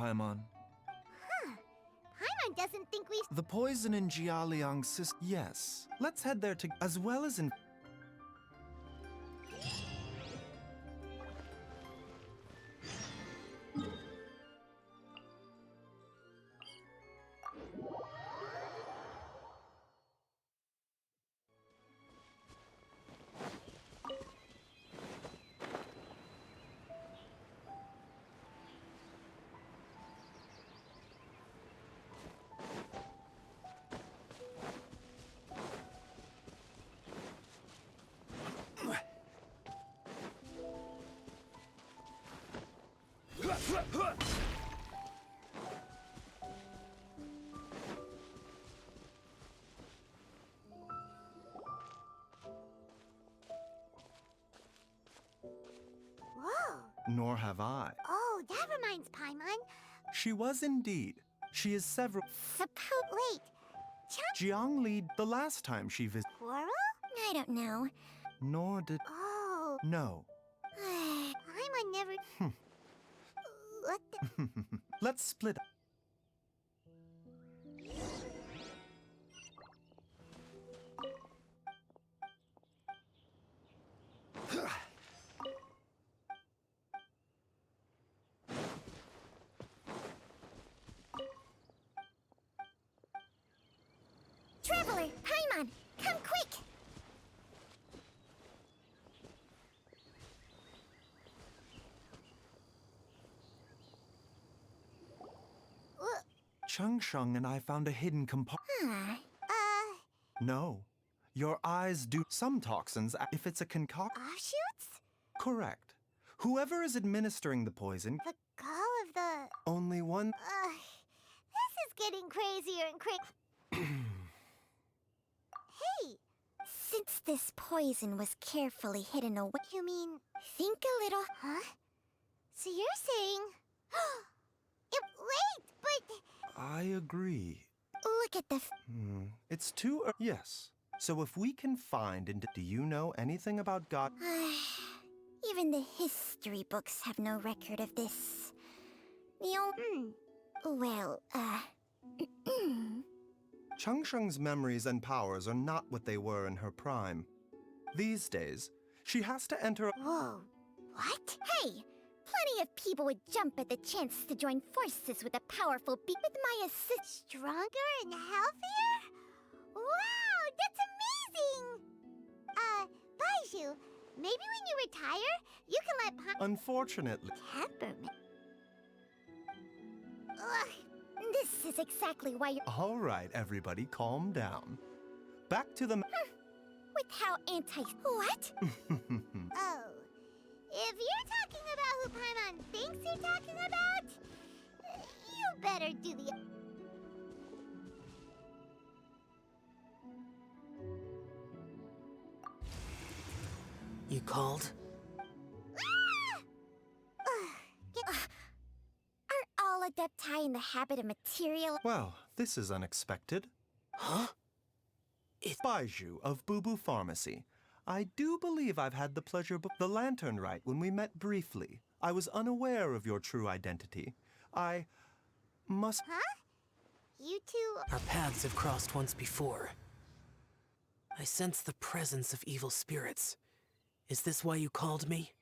Paimon. Paimon doesn't think we... The poison in Jialiang's system. Yes. Let's head there as well as in... Whoa. Nor have I. Oh, that reminds Paimon. She was indeed. She is several... Wait. Jiang Li, the last time she visited... Quarrel? I don't know. Nor did... Oh. No. Paimon never... What the... Let's split... Traveler, Paimon, come quick! Changsheng and I found a hidden compartment. No. Your eyes do some toxins if it's a concoction. Offshoots? Correct. Whoever is administering the poison... The call of the... Only one... This is getting crazier and Hey! Since this poison was carefully hidden away... You mean... Think a little... Huh? So you're saying... Wait, but... I agree. Look at the... It's too... Yes. So if we can find and... Do you know anything about God? Even the history books have no record of this. The only... Well, Changsheng's memories and powers are not what they were in her prime. These days, she has to enter... Whoa. What? Hey! Plenty of people would jump at the chance to join forces with a powerful beat with my assist. Stronger and healthier? Wow, that's amazing! Baizhu, maybe when you retire, you can let Unfortunately... Temperament. This is exactly why you're... All right, everybody, calm down. Back to the... With how What? Oh. If you're talking about who Paimon thinks you're talking about, you better do the... You called? Are all Adepti in the habit of material... Well, this is unexpected. Huh? Baizhu of Bubu Pharmacy. I do believe I've had the pleasure of the lantern right when we met briefly. I was unaware of your true identity. I must... Huh? You two... Our paths have crossed once before. I sense the presence of evil spirits. Is this why you called me?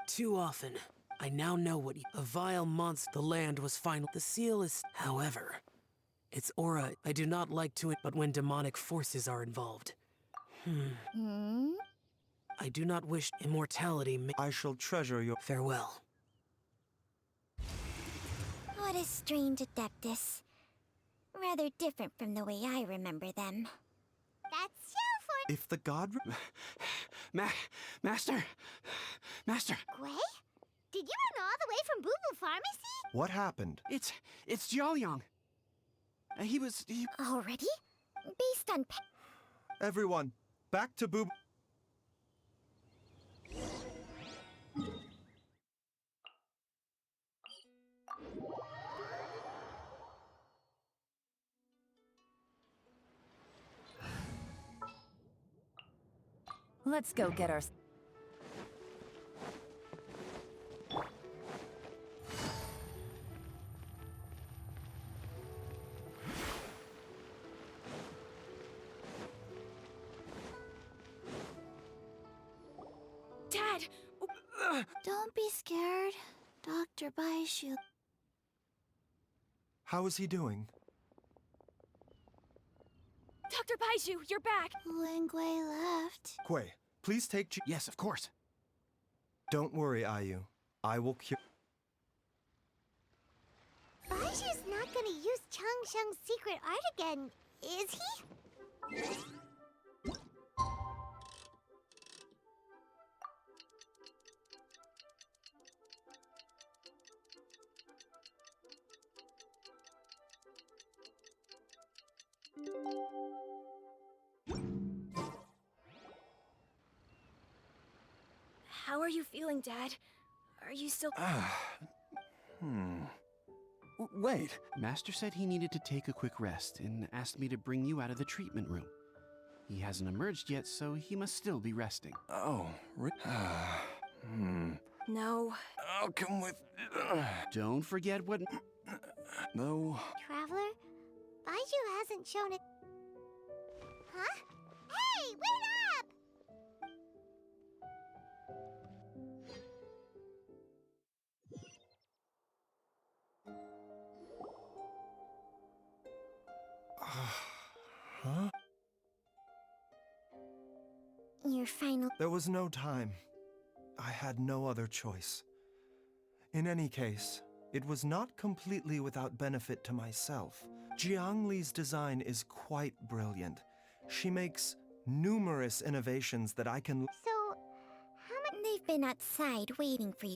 Too often. I now know what a vile monster. The land was final. The seal is... However, its aura, I do not like to... But when demonic forces are involved. I do not wish immortality... I shall treasure your... Farewell. What a strange Adeptus. Rather different from the way I remember them. That's so for... If the god... Master! Gui? Did you run all the way from Bubu Pharmacy? What happened? It's Jialiang. He... Already? Based on... Everyone, back to Bubu... Let's go get our... Dad! Don't be scared. Dr. Baizhu. How is he doing? Dr. Baizhu, you're back! Lingwei left. Kuei, please take Yes, of course. Don't worry, Ayu. I will cure. Baizhu's not gonna use Changsheng's secret art again, is he? How are you feeling, Dad? Are you still... Wait. Master said he needed to take a quick rest and asked me to bring you out of the treatment room. He hasn't emerged yet, so he must still be resting. Oh, No. I'll come with. Don't forget what... No. Traveler, Baizhu hasn't shown it. Huh? Hey, wait up! Huh? Your final... There was no time. I had no other choice. In any case, it was not completely without benefit to myself. Jiang Li's design is quite brilliant. She makes numerous innovations that I can... So, how much... They've been outside waiting for you.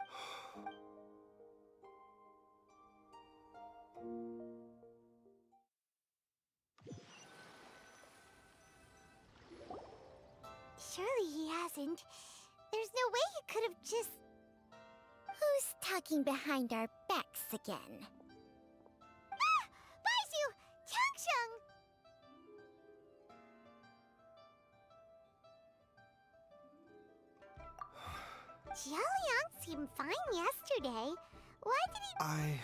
Surely he hasn't. There's no way he could have just... Who's talking behind our backs again? Ah! Baizhu! Changsheng! Jialiang seemed fine yesterday. Why did he...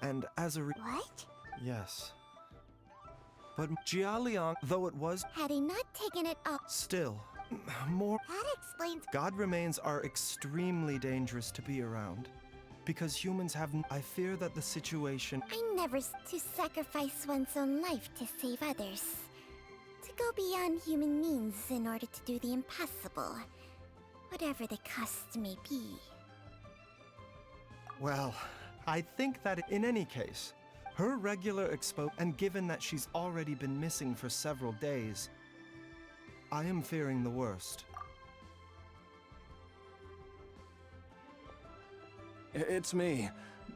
And as a What? Yes. But Jialiang, though it was... Had he not taken it off... Still, more... That explains... God remains are extremely dangerous to be around. Because humans have... I fear that the situation... I never to sacrifice one's own life to save others. To go beyond human means in order to do the impossible. Whatever the cost may be. Well, I think that in any case, her regular and given that she's already been missing for several days, I am fearing the worst. It's me,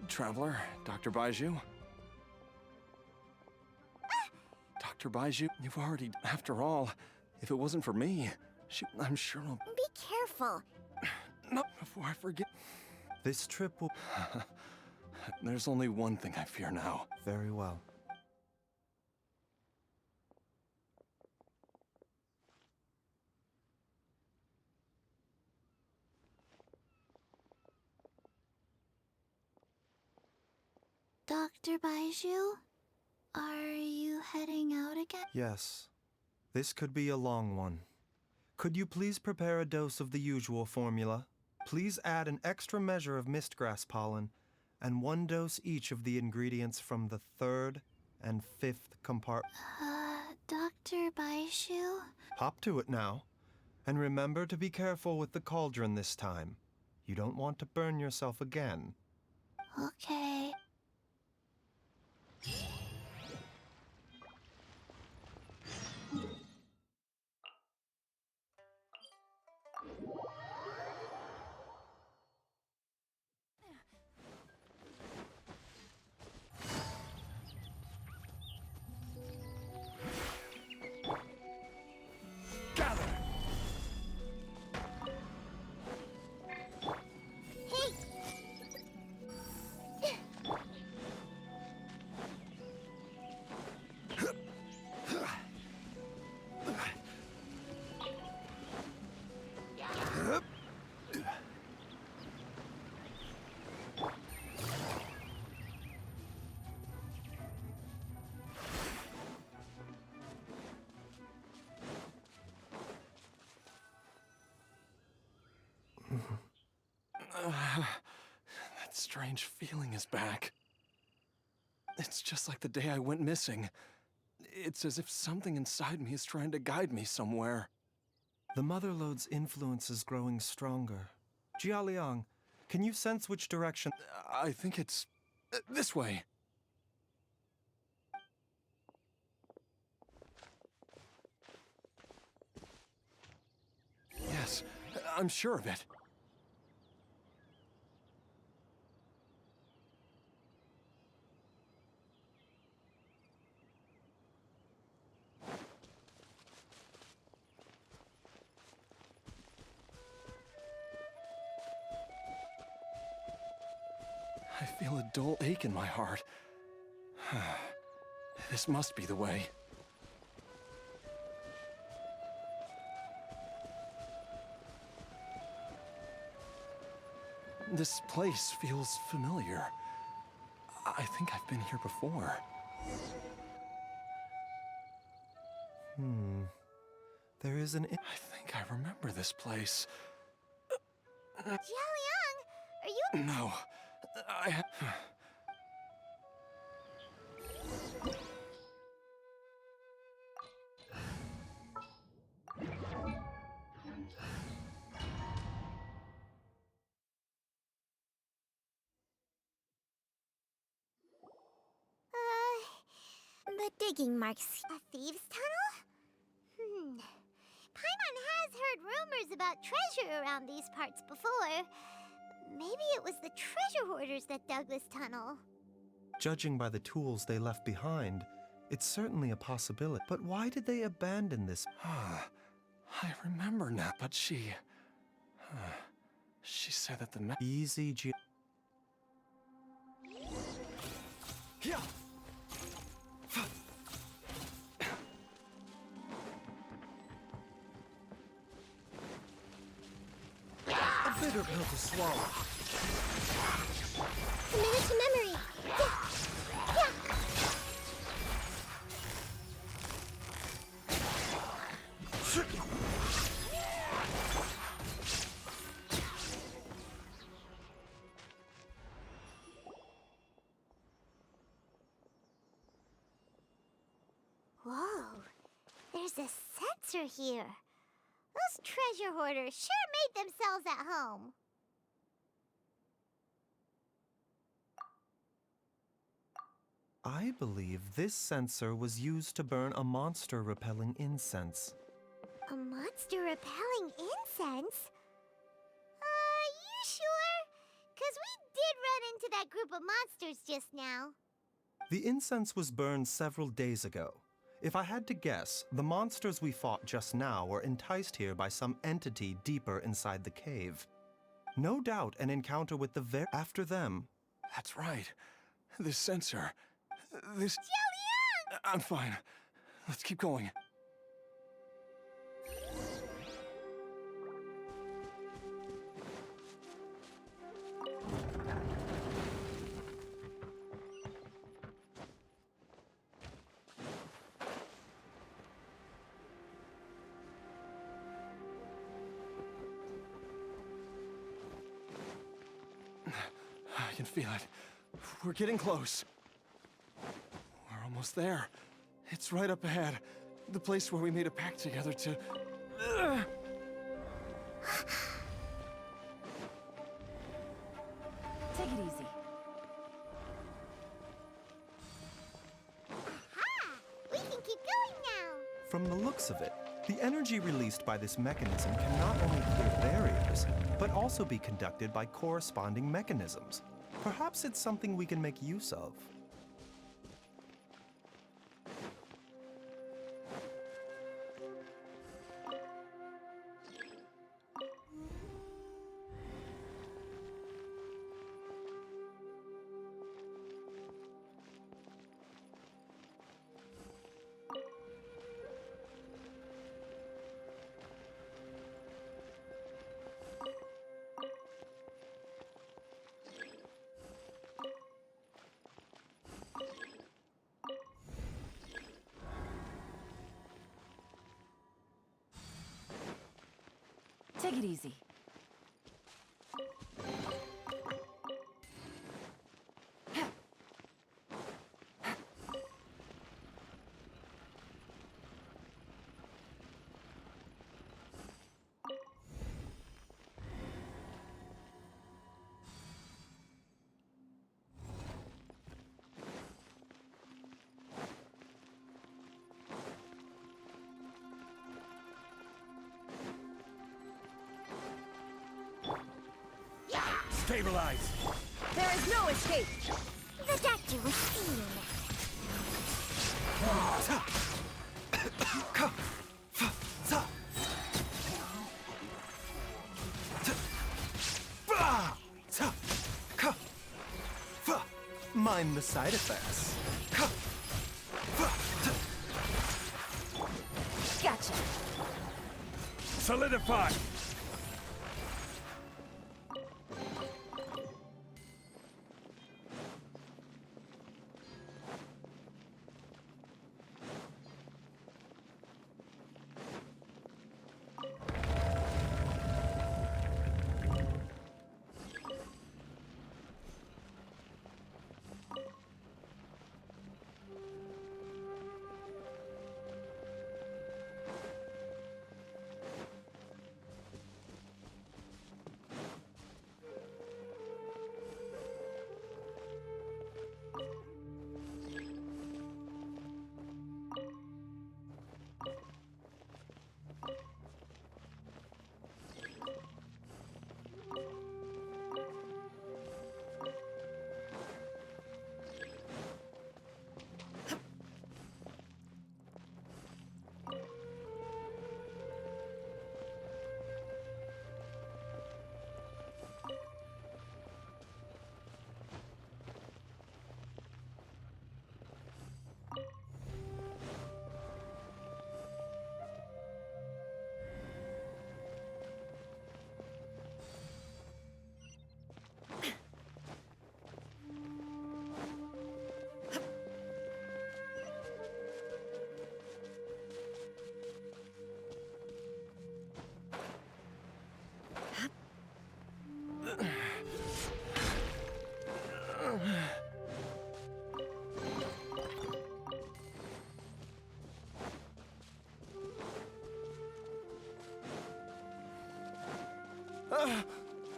Traveler, Dr. Baizhu. Dr. Baizhu, you've already... After all, if it wasn't for me, I'm sure I'll... Be careful. No, before I forget... This trip will... There's only one thing I fear now. Very well. Dr. Baizhu? Are you heading out again? Yes. This could be a long one. Could you please prepare a dose of the usual formula? Please add an extra measure of mistgrass pollen, and 1 dose each of the ingredients from the 3rd and 5th compartment. Dr. Baizhu? Hop to it now. And remember to be careful with the cauldron this time. You don't want to burn yourself again. Okay. That strange feeling is back. It's just like the day I went missing. It's as if something inside me is trying to guide me somewhere. The Motherlode's influence is growing stronger. Jialiang, can you sense which direction? I think it's this way. Yes, I'm sure of it. I feel a dull ache in my heart. This must be the way. This place feels familiar. I think I've been here before. There is an... I think I remember this place. Jialiang, are you... No, I... The digging marks. A thieves' tunnel? Paimon has heard rumors about treasure around these parts before. Maybe it was the treasure hoarders that dug this tunnel. Judging by the tools they left behind, it's certainly a possibility. But why did they abandon this? I remember now, but she said that the Easy, Yeah. A bitter pill to swallow. Committed to memory. Whoa, there's a sensor here. Those treasure hoarders sure made themselves at home. I believe this sensor was used to burn a monster-repelling incense. A monster repelling incense? You sure? 'Cause we did run into that group of monsters just now. The incense was burned several days ago. If I had to guess, the monsters we fought just now were enticed here by some entity deeper inside the cave. No doubt an encounter with the after them. That's right. This sensor. This... Jialiang! I'm fine. Let's keep going. I can feel it. We're getting close. We're almost there. It's right up ahead. The place where we made a pact together to... Take it easy. Aha! We can keep going now. From the looks of it, the energy released by this mechanism can not only clear barriers, but also be conducted by corresponding mechanisms. Perhaps it's something we can make use of. Take it easy. Stabilize! There is no escape! The doctor was seen. Mind the side effects. Gotcha! Solidify!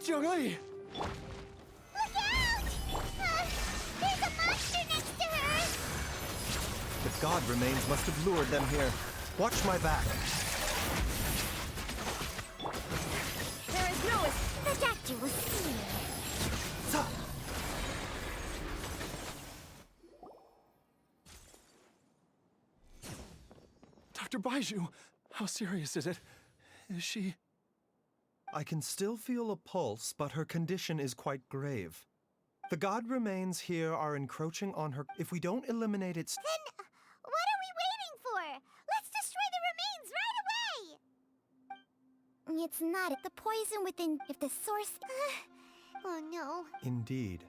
Jiangli! Look out! There's a monster next to her! The god remains must have lured them here. Watch my back. There is no escape! The doctor was seen. Dr. Baizhu, how serious is it? Is she... I can still feel a pulse, but her condition is quite grave. The god remains here are encroaching on her. If we don't eliminate its... Then, what are we waiting for? Let's destroy the remains right away! It's not the poison within. If the source. Oh no. Indeed.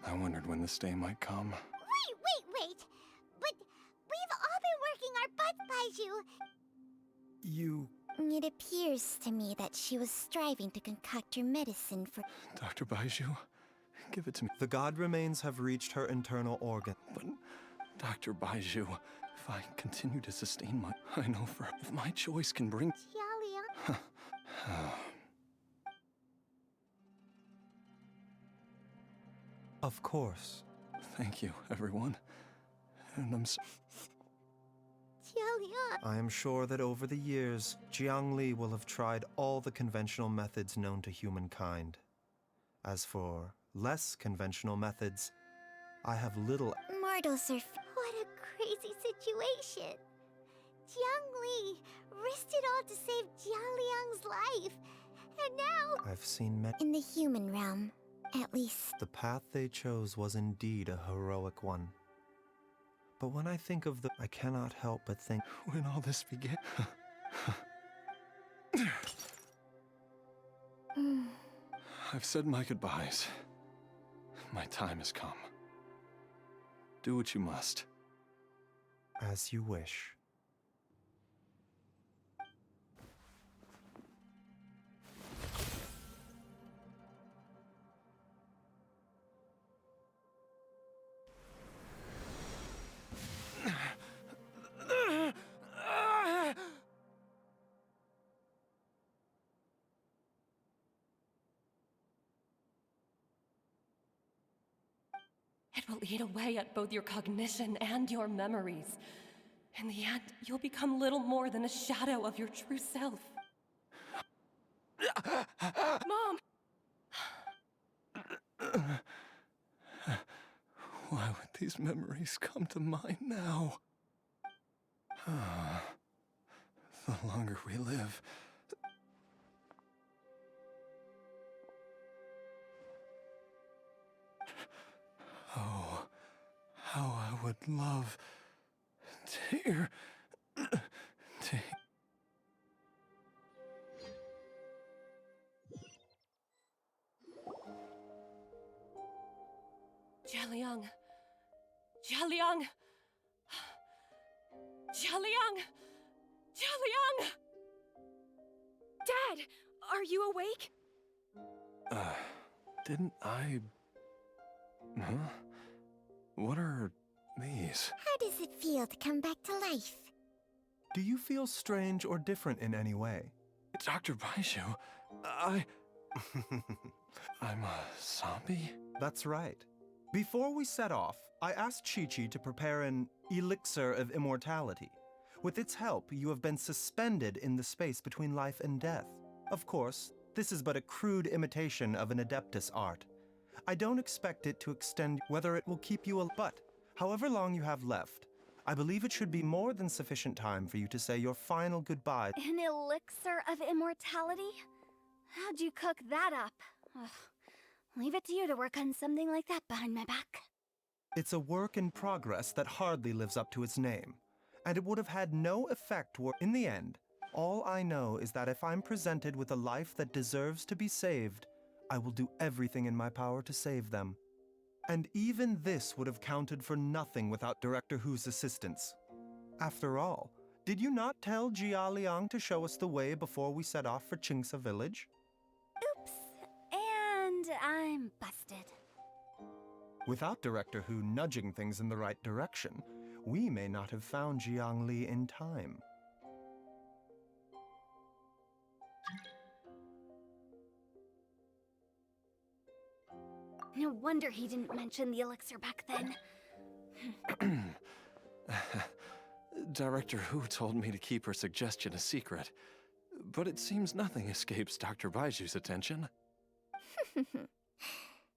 I wondered when this day might come. Wait! But we've all been working our butts, Baizhu. You... It appears to me that she was striving to concoct her medicine for. Dr. Baizhu, give it to me. The god remains have reached her internal organ. But, Dr. Baizhu, if I continue to sustain I know for if my choice can bring... Jialiang. Of course. Thank you, everyone. And I'm so... Jialiang. I am sure that over the years, Jiangli will have tried all the conventional methods known to humankind. As for less conventional methods, I have little... Mortals are. What a crazy situation. Jiangli risked it all to save Jialiang's life. And now... I've seen many... In the human realm, at least. The path they chose was indeed a heroic one. But when I think of the... I cannot help but think... When all this began... I've said my goodbyes. My time has come. Do what you must. As you wish. It will eat away at both your cognition and your memories. In the end, you'll become little more than a shadow of your true self. Mom! Why would these memories come to mind now? The longer we live... Oh, how I would love to hear... Jialiang. Jialiang. Jialiang. Jialiang. Dad, are you awake? Didn't I... Huh? What are these? How does it feel to come back to life? Do you feel strange or different in any way? Dr. Baizhu, I'm a zombie? That's right. Before we set off, I asked Chi-Chi to prepare an elixir of immortality. With its help, you have been suspended in the space between life and death. Of course, this is but a crude imitation of an Adeptus art. I don't expect it to extend whether it will keep you but however long you have left, I believe it should be more than sufficient time for you to say your final goodbye. An elixir of immortality? How'd you cook that up? Ugh. Leave it to you to work on something like that behind my back. It's a work in progress that hardly lives up to its name, and it would have had no effect in the end. All I know is that if I'm presented with a life that deserves to be saved, I will do everything in my power to save them. And even this would have counted for nothing without Director Hu's assistance. After all, did you not tell Jia Liang to show us the way before we set off for Qingsa village? Oops. And I'm busted. Without Director Hu nudging things in the right direction, we may not have found Jiangli in time. No wonder he didn't mention the elixir back then. Director Hu told me to keep her suggestion a secret, but it seems nothing escapes Dr. Baiju's attention.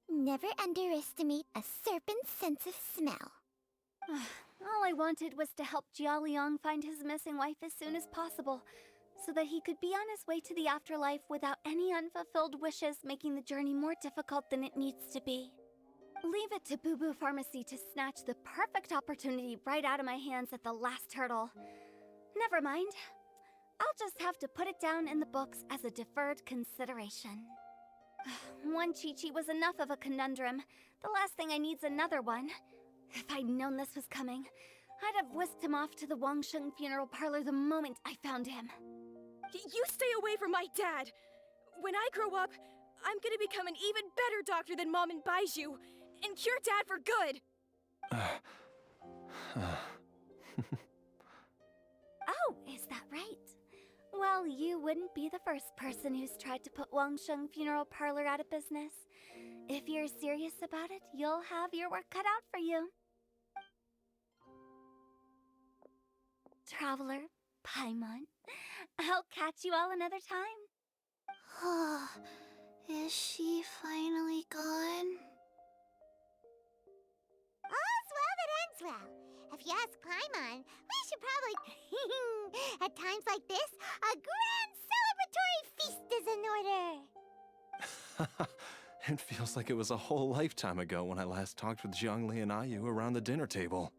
Never underestimate a serpent's sense of smell. All I wanted was to help Jialiang find his missing wife as soon as possible, so that he could be on his way to the afterlife without any unfulfilled wishes making the journey more difficult than it needs to be. Leave it to Boo Boo Pharmacy to snatch the perfect opportunity right out of my hands at the last hurdle. Never mind. I'll just have to put it down in the books as a deferred consideration. One Chi-Chi was enough of a conundrum. The last thing I need's another one. If I'd known this was coming, I'd have whisked him off to the Wangsheng funeral parlor the moment I found him. You stay away from my dad! When I grow up, I'm gonna become an even better doctor than Mom and Baizhu, and cure Dad for good! Oh, is that right? Well, you wouldn't be the first person who's tried to put Wangsheng funeral parlor out of business. If you're serious about it, you'll have your work cut out for you. Traveler, Paimon, I'll catch you all another time. Is she finally gone? All's well that ends well. If you ask Paimon, we should probably... At times like this, a grand celebratory feast is in order. It feels like it was a whole lifetime ago when I last talked with Zhongli and Ayu around the dinner table.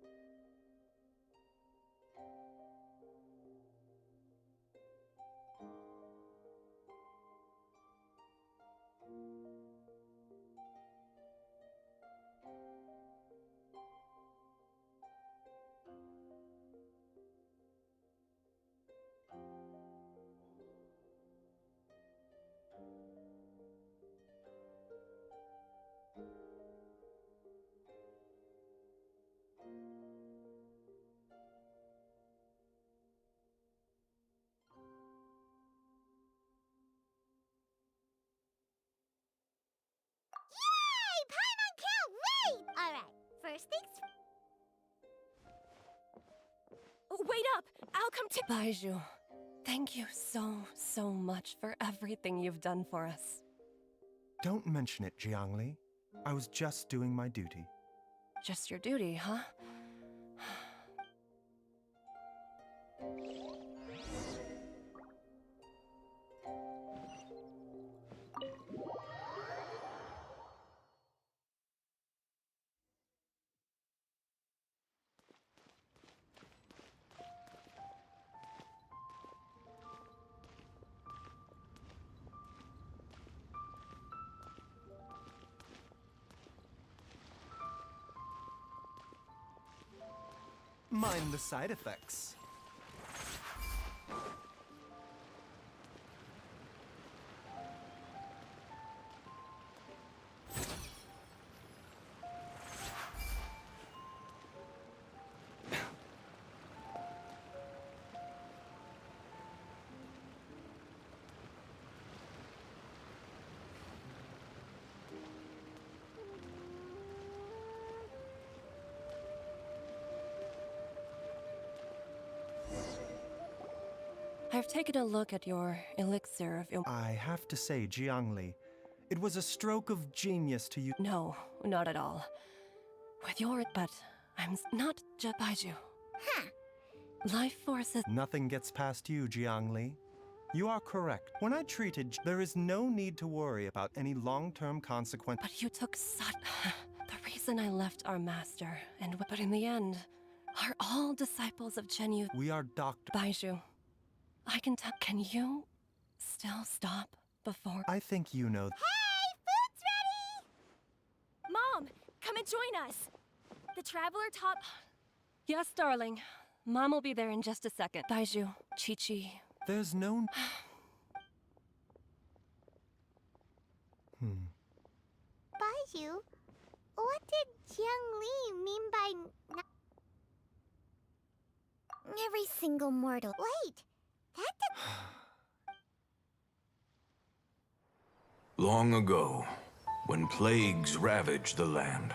Yay! Paimon can't wait! Alright, first things Wait up! I'll come to- Baizhu, thank you so much for everything you've done for us. Don't mention it, Jiangli. I was just doing my duty. Just your duty, huh? Mind the side effects. I've taken a look at your elixir of I have to say, Jiangli, it was a stroke of genius to use. No, not at all. With your... But I'm not Baizhu. Huh. Life forces... Nothing gets past you, Jiangli. You are correct. When I treated, there is no need to worry about any long-term consequence. But you took such... The reason I left our master, and... But in the end, are all disciples of Chenyu... We are doctors. Baizhu, I can tell... Can you still stop before... I think you know. Hey, food's ready! Mom, come and join us. The Traveler top... Yes, darling. Mom will be there in just a second. Baizhu, Chi-Chi... There's no... Baizhu, what did Jiang Li mean by... Every single mortal. Wait, that Long ago, when plagues ravaged the land,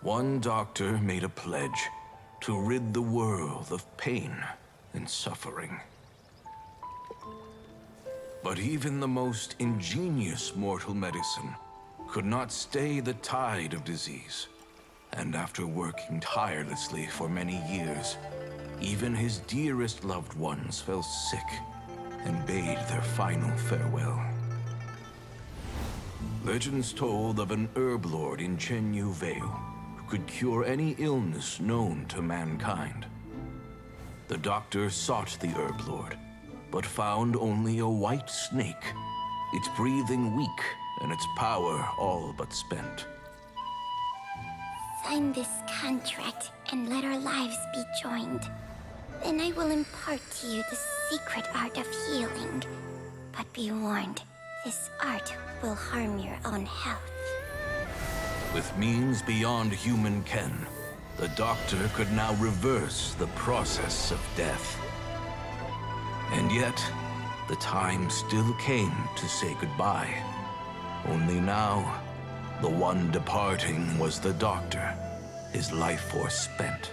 one doctor made a pledge to rid the world of pain and suffering. But even the most ingenious mortal medicine could not stay the tide of disease. And after working tirelessly for many years, even his dearest loved ones fell sick and bade their final farewell. Legends told of an herb lord in Chenyu Vale who could cure any illness known to mankind. The doctor sought the herb lord, but found only a white snake, its breathing weak and its power all but spent. Sign this contract and let our lives be joined. Then I will impart to you the secret art of healing. But be warned, this art will harm your own health. With means beyond human ken, the doctor could now reverse the process of death. And yet, the time still came to say goodbye. Only now, the one departing was the doctor, his life force spent.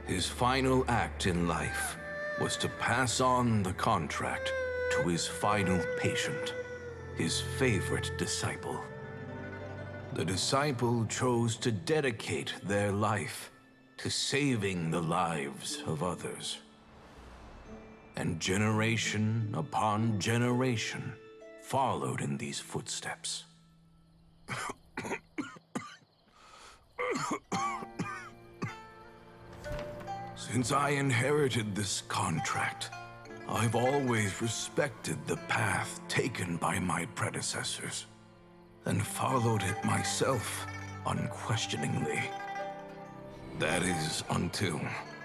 His final act in life was to pass on the contract to his final patient, his favorite disciple. The disciple chose to dedicate their life to saving the lives of others. And generation upon generation followed in these footsteps. Since I inherited this contract, I've always respected the path taken by my predecessors, and followed it myself unquestioningly. That is, until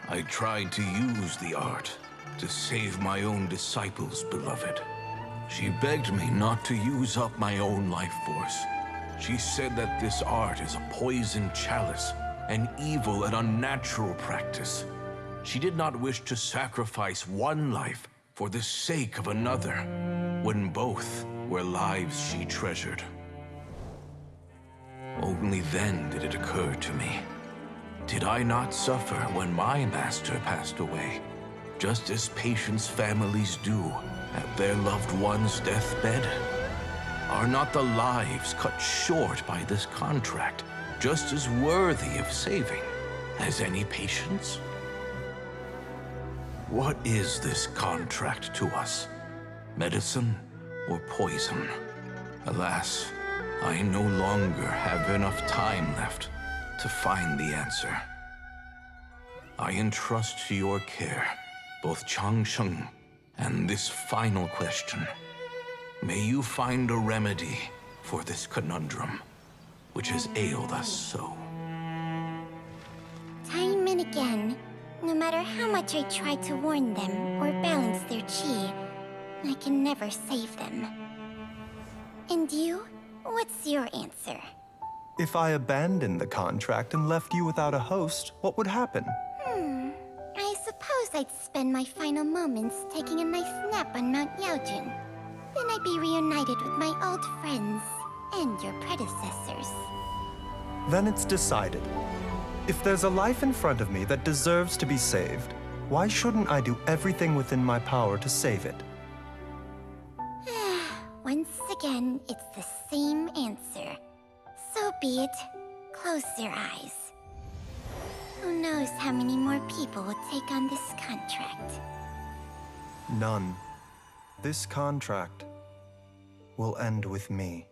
I tried to use the art to save my own disciple's beloved. She begged me not to use up my own life force. She said that this art is a poisoned chalice, an evil and unnatural practice. She did not wish to sacrifice one life for the sake of another, when both were lives she treasured. Only then did it occur to me. Did I not suffer when my master passed away, just as patients' families do at their loved one's deathbed? Are not the lives cut short by this contract just as worthy of saving as any patients? What is this contract to us? Medicine or poison? Alas, I no longer have enough time left to find the answer. I entrust to your care both Changsheng and this final question. May you find a remedy for this conundrum, which has ailed us so. Time and again, no matter how much I try to warn them or balance their chi, I can never save them. And you? What's your answer? If I abandoned the contract and left you without a host, what would happen? I suppose I'd spend my final moments taking a nice nap on Mount Yaojun. Then I'd be reunited with my old friends and your predecessors. Then it's decided. If there's a life in front of me that deserves to be saved, why shouldn't I do everything within my power to save it? Once again, it's the same answer. So be it. Close your eyes. Who knows how many more people will take on this contract? None. This contract will end with me.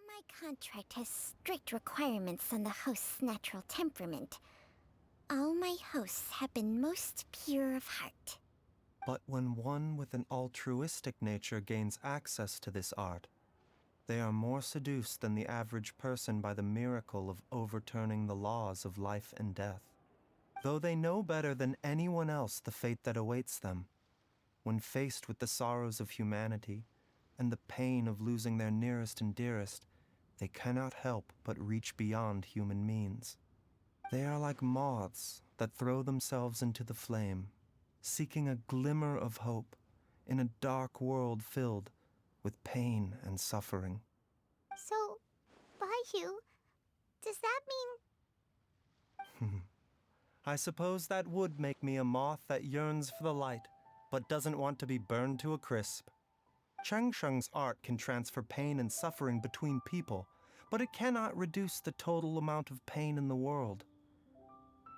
My contract has strict requirements on the host's natural temperament. All my hosts have been most pure of heart. But when one with an altruistic nature gains access to this art, they are more seduced than the average person by the miracle of overturning the laws of life and death. Though they know better than anyone else the fate that awaits them, when faced with the sorrows of humanity and the pain of losing their nearest and dearest, they cannot help but reach beyond human means. They are like moths that throw themselves into the flame, seeking a glimmer of hope in a dark world filled with pain and suffering. So, Baizhu, does that mean... I suppose that would make me a moth that yearns for the light, but doesn't want to be burned to a crisp. Changsheng's art can transfer pain and suffering between people, but it cannot reduce the total amount of pain in the world.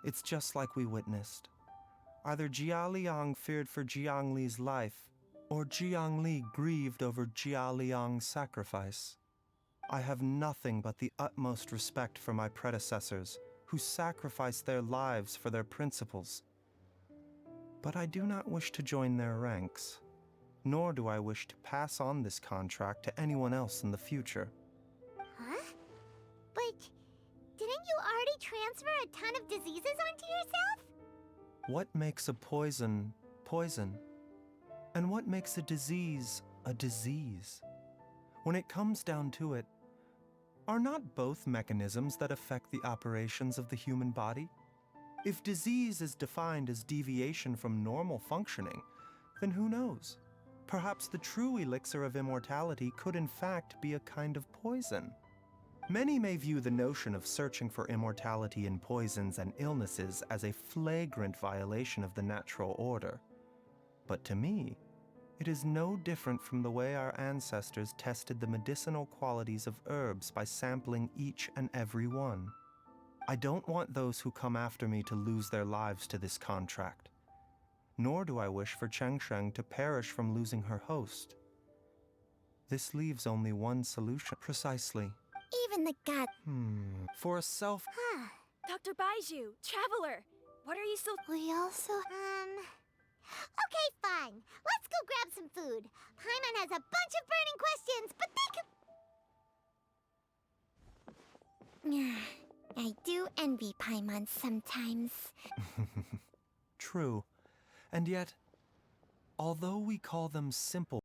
It's just like we witnessed. Either Jia Liang feared for Jiang Li's life, or Jiang Li grieved over Jia Liang's sacrifice. I have nothing but the utmost respect for my predecessors, who sacrificed their lives for their principles. But I do not wish to join their ranks, nor do I wish to pass on this contract to anyone else in the future. Huh? But didn't you already transfer a ton of diseases onto yourself? What makes a poison, poison? And what makes a disease a disease? When it comes down to it, are not both mechanisms that affect the operations of the human body? If disease is defined as deviation from normal functioning, then who knows? Perhaps the true elixir of immortality could in fact be a kind of poison. Many may view the notion of searching for immortality in poisons and illnesses as a flagrant violation of the natural order. But to me, it is no different from the way our ancestors tested the medicinal qualities of herbs by sampling each and every one. I don't want those who come after me to lose their lives to this contract. Nor do I wish for Changsheng to perish from losing her host. This leaves only one solution. Precisely. Even the god... For a self... Dr. Baizhu, Traveler, what are you still... We also... Okay, fine. Let's go grab some food. Paimon has a bunch of burning questions, but they could... I do envy Paimon sometimes. True. And yet, although we call them simple